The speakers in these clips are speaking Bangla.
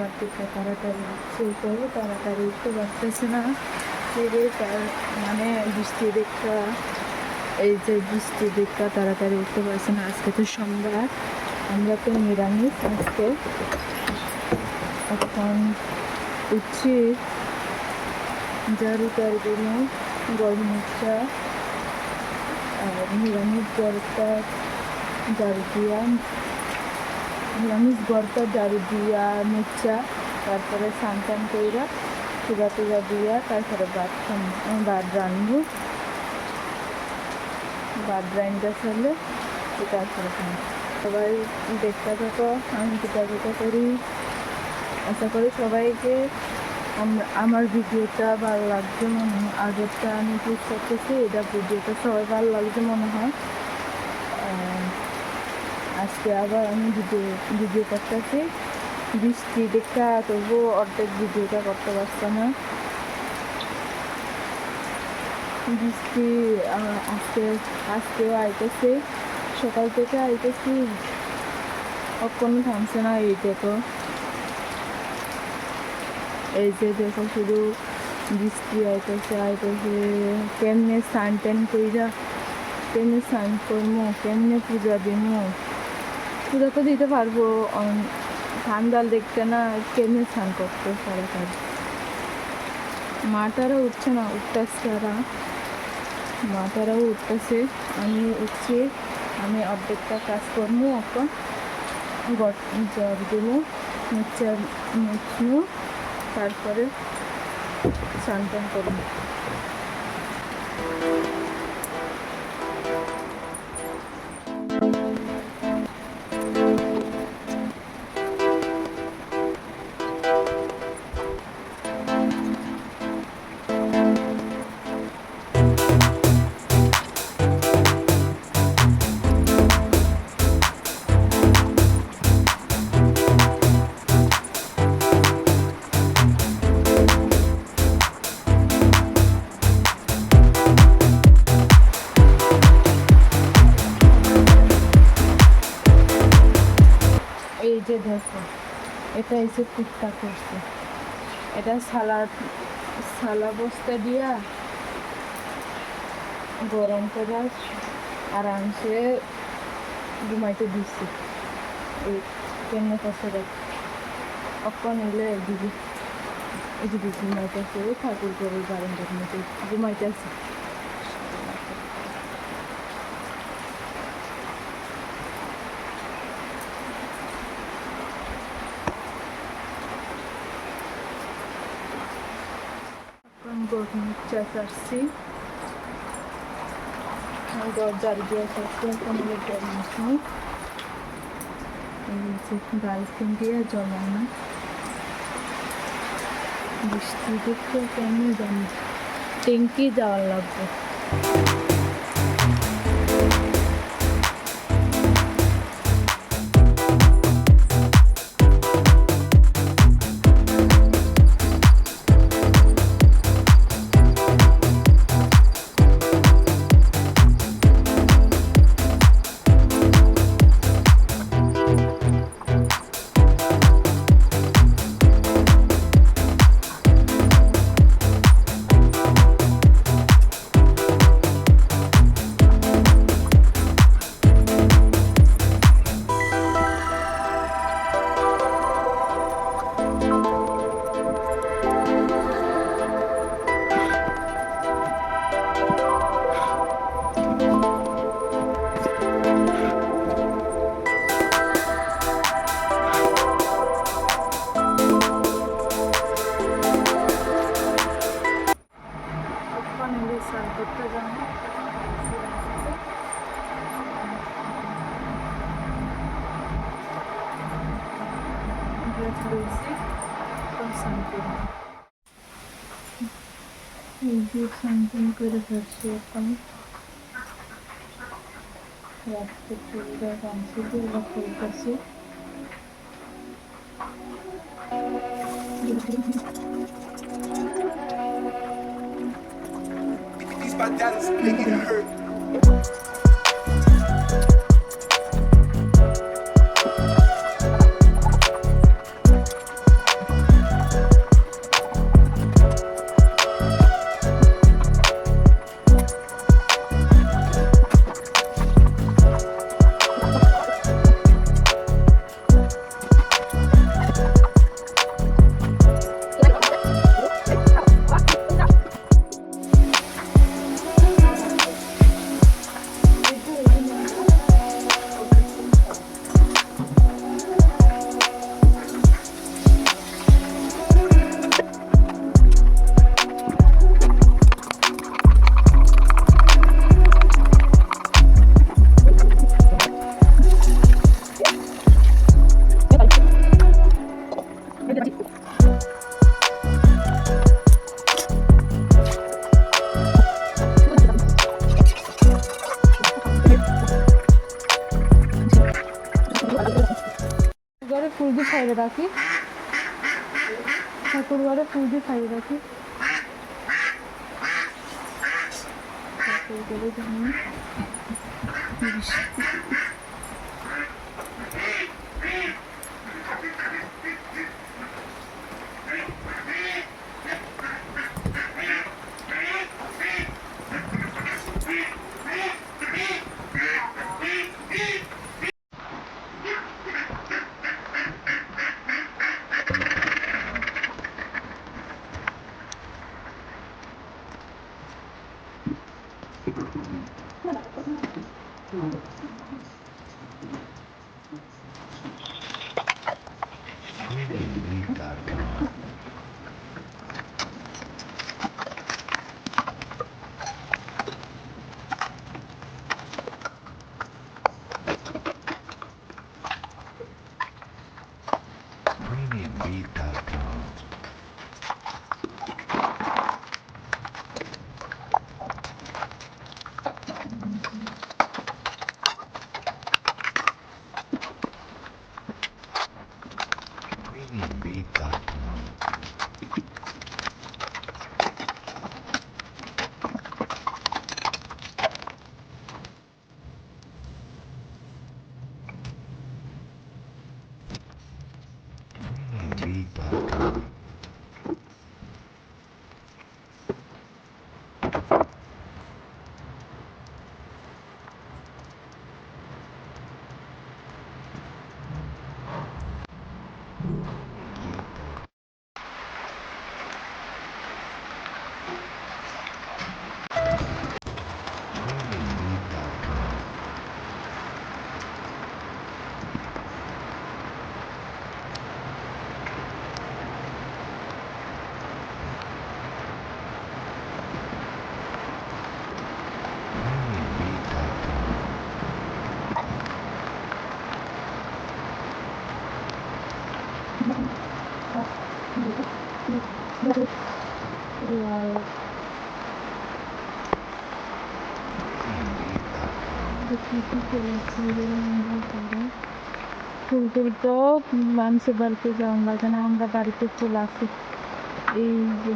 অর্ধেকটা তাড়াতাড়ি উঠছে করবো, তাড়াতাড়ি উঠতে পারতেছে না। তার মানে বৃষ্টি দেখা, এই যে বৃষ্টি দেখা তাড়াতাড়ি উঠতে পারছে না। আজকে তো সোমবার, আমরা তো নিরামিষ আজকে। এখন উঠছি, ঝাড়ু টাড়ু দিল, গরম মুখটা আর নিরামিষ গড়টা ঝাড়ু দিয়া, নিরামিষ গড়টা ঝাড়ু দিয়া মুচা, তারপরে স্নান টান কইরা পূজা টুজা দিয়া তারপরে ভাত রানবো। ভাত রান্না চলে তারপরে সবাই দেখতে থাকো, আমি পিঠা করি। আশা করি সবাইকে আমার ভিডিওটা ভালো লাগছে মনে হয়। আগেরটা আমি পোস্ট করতেছি, এটা ভিডিওটা সবাই ভালো লাগছে মনে হয়। আজকে আবার আমি ভিডিও করতেছি, বৃষ্টি দেখা তবুও অর্ধেক ভিডিওটা করতে পারছে না। বৃষ্টি আজকেও আইতেছে, সকাল থেকে আইতেছি, কখনো থামছে না। এই দেখো, এই যে দেখো শুধু বৃষ্টি আইতেছে। কেমনে স্নান টান কইরা, কেমনে স্নান করবো, কেমনে পূজা দিমো। পূজা তো দিতে পারবো, ঠান্ডা দেখতে না, কেমনে স্নান করতে তাড়াতাড়ি। মাটারাও উঠছে না, উঠতেছে মাটারাও উঠতেছে, আমি উঠছি। আমি অর্ধেকটা কাজ করবো এখন, জল দেবো, মুছবো, তারপরে স্নান টান করবো। এই যে দেখো, এটা এসে টুকটাক করছে, এটা সালা বস্তা দিয়া গরম করে আরামসে ঘুমাইতে দিচ্ছি। এই কেমনে করছে দেখ, অক্ষণ এলে দিদি ঘুমাইতেছে, ঠাকুর করে বারান্দার মধ্যে ঘুমাইতেছে। গরমুচা চাচ্ছি, ঝাড়ু দিয়ে চাচ্ছি, এখন গরম গার্লফ্রেন্ড দিয়ে জমানো। বৃষ্টি দেখতে কেমন জানি, ট্যাঙ্কি যাওয়ার লাগবে। করতে যাবো, ড্রেস রয়েছে সামথিং করে ফেলছি। এখন রাত্রে চুড়িদার কাঁচি দিয়ে এবার করতেছি। My dad's making it hurt. দিয়ে সাইডে রাখি, ঠাকুর ঘরে ফুল দিয়ে সাইডে রাখি। ঠাকুর ঘরে যেমন Premiumbeat.com. Premiumbeat.com. Premiumbeat.com. Premiumbeat.com. Premiumbeat.com. ফুল তুলতো মানুষের বাড়িতে যাওয়ার লাগে না, আমরা বাড়িতে ফুল আসি। এই যে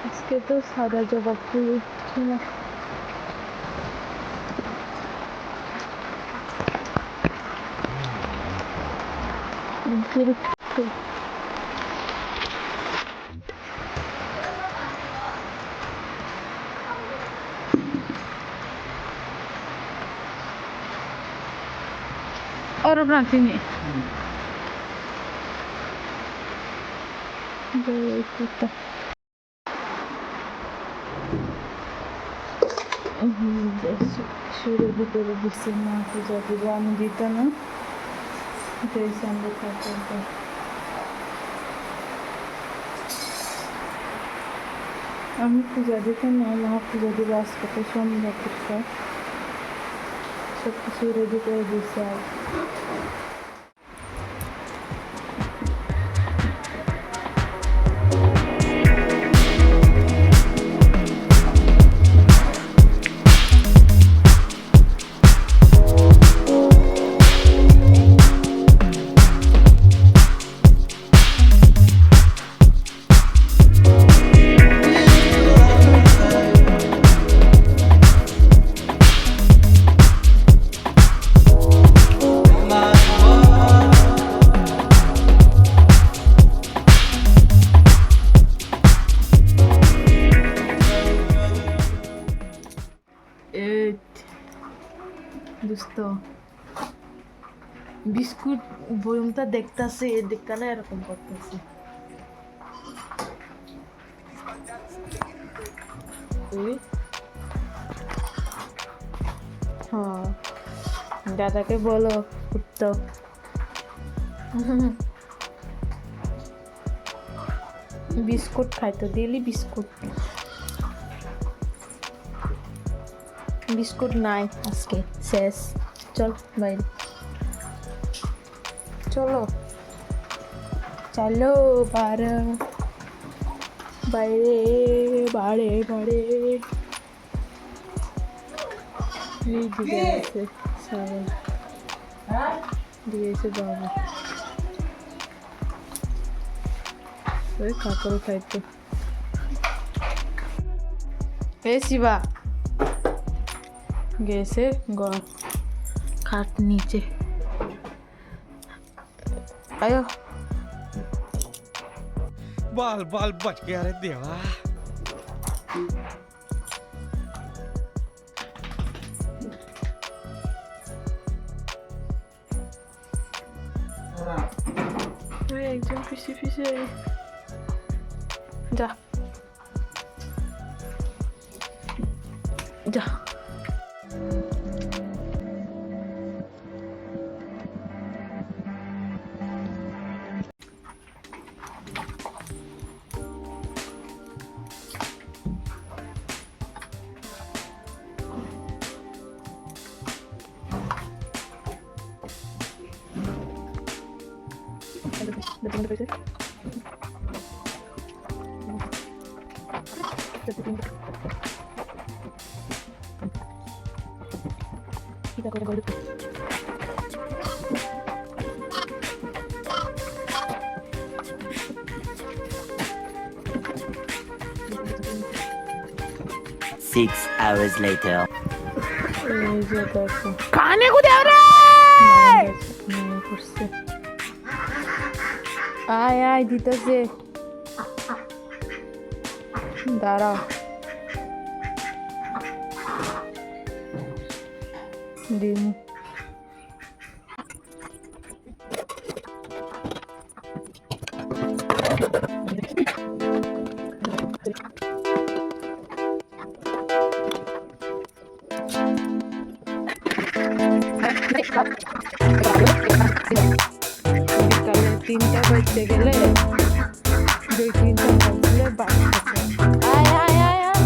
আজকে তো সাদা জবা ফুল ছিল। और नाचिनी সুরের ভিতরে দিচ্ছি না, পূজা দিব আমি দিত না, আমি পূজা দিতে না, মা পূজা দিব আজকে তো সন্ধ্যা করতে সব কিছু রেডি করে দিচ্ছে। আর দোস্ত বিস্কুট বয়মটা দেখতেছে, দেখতে এরকম করতেছে। হ্যাঁ দাদাকে বলো উঠতো। বিস্কুট খাইতো ডেলি বিস্কুট। বিস্কুট নাই আজকে, শেষ। চল বাইরে, চলো চলো বাইরে বাইরে বাড়ে বাড়ে। এই দিকে আছে সাবান, দিয়েছে বাবা। ওই কাপড় খাইতো। এ শিবা গেছে খাট নিচে। আয়ো बाल बाल बच गया रे देवा। একজন পিছে পিছে যা যা। Six hours later. কানে কোথায় রে করছে। আয় আয় দিতেছে, দাঁড়াও ডিম। বিকালে 3টা বাজতে গেলে 2-3টা বাজলে বাচ্চা। আয় আয় আয় আয়।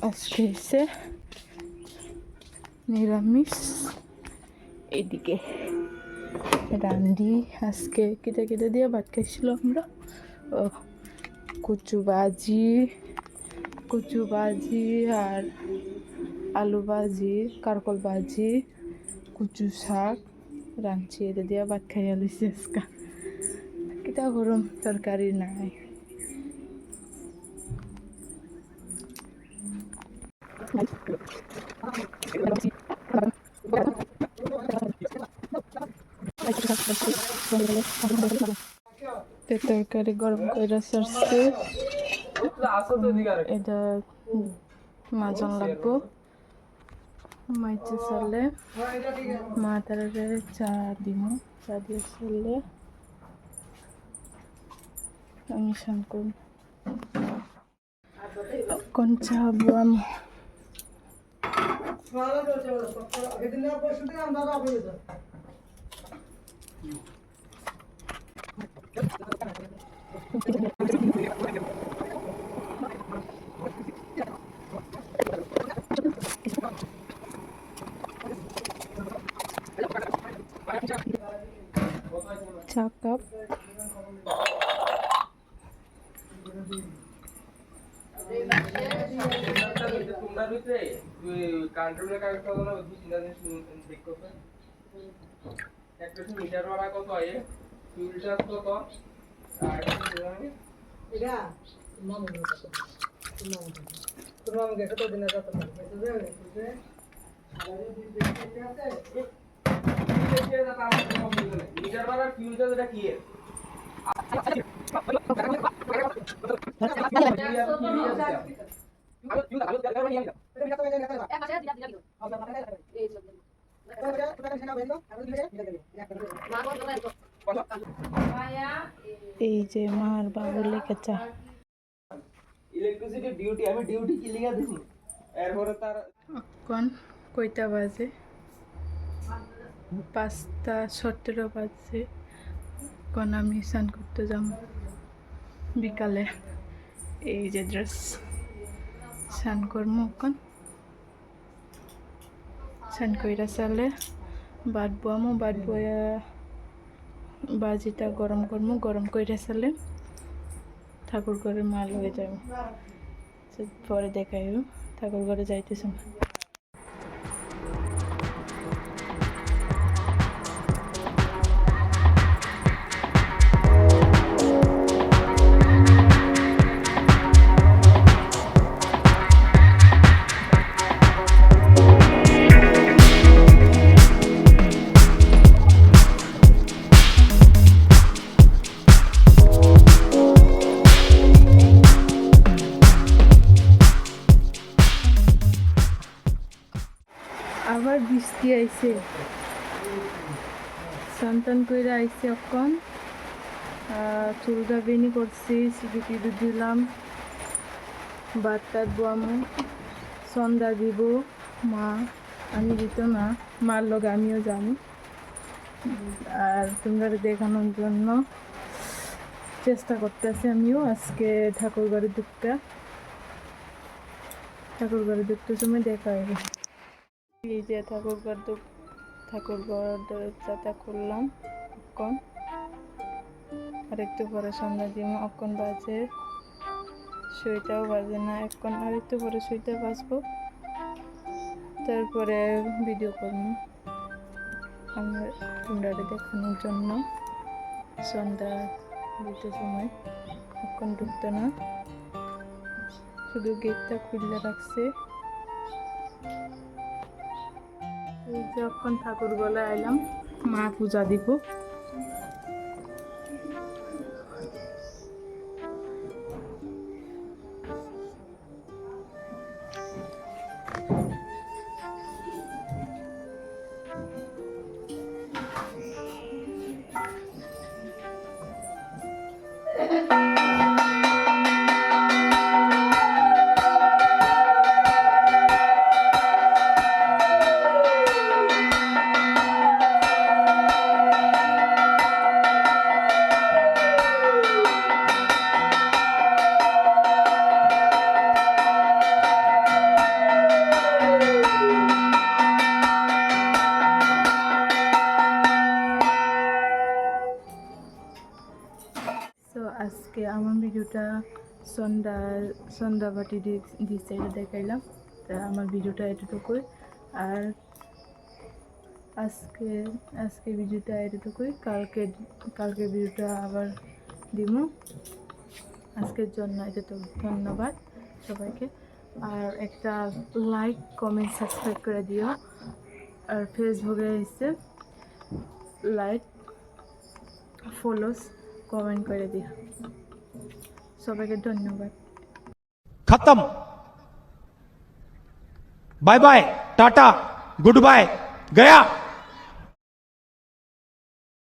আজকে এসে নিরামিষ। এদিকে রান্দি আজকে কেটে কেটে দিয়ে ভাত খাইছিল আমরা। ও কচু ভাজি আর আলু ভাজি, কারকল ভাজি, কচু শাক রাঁধছি। এটা দিয়ে ভাত খাইয়া লইছি আজকা। কিতা গরম তরকারি নাই। তরকারি গরম করে সারছে। এটা মাজন লাগবো। মাইছে সারলে মা তারে চা দিব। চা দিয়ে সারলে আমি স্নান করব। কোন চা বাম চা কাপ এই যে মার বাবু লেখা চা ইলেকট্রিসিটি ডিউটি আমি ডিউটি কি লিখা দিছি এরপরে তার এখন কয়টা বাজে 5:17 বাজে এখন আমি স্নান করতে যাব বিকালে এই যে ড্রেস স্নান করবো এখন স্নান কইরা চালে বাট বয়ামো বাট বয়া বাজিটা গরম করবো গরম কইরা চালে ঠাকুর ঘরে মাল হয়ে যাবে পরে দেখাইব ঠাকুর ঘরে যাইতেছ না আবার বৃষ্টি আইছে সন্তান কইরা আইছে এখন চুলটা বেনি করছি সিঁড়ি দুধ দিলাম ভাত টাত বোয়ামো সন্ধ্যা দিব মা আমি দিত না মার লগে আমিও জানি আর তোমরা দেখানোর জন্য চেষ্টা করতেছি আমিও আজকে ঠাকুর ঘরে ঢুকতে সময় দেখা হবে এই যে ঠাকুর ঘর দরজাটা খুললাম এখন আর একটু পরে সন্ধ্যা দিব এখন বাজে সুইটাও বাজে না এখন আর একটু পরে সুইটা বাজবো তারপরে ভিডিও করবো আমরা তোমরা দেখানোর জন্য সন্ধ্যা দিতে সময় এখন ঢুকতে না শুধু গেটটা খুলে রাখছে যখন ঠাকুর গলায় আইলাম মা পূজা দিব আজকে আমার ভিডিওটা সন্ধ্যাবাটি দিচ্ছে এটা দেখাইলাম তা আমার ভিডিওটা এতটুকুই আর আজকে ভিডিওটা এতটুকুই কালকে ভিডিওটা আবার দিব আজকের জন্য এতটুকু ধন্যবাদ সবাইকে আর একটা লাইক কমেন্ট সাবস্ক্রাইব করে দিও আর ফেসবুকে এসে লাইক ফলোস কমেন্ট করে দিও সবাইকে ধন্যবাদ खत्म bye bye tata goodbye गया।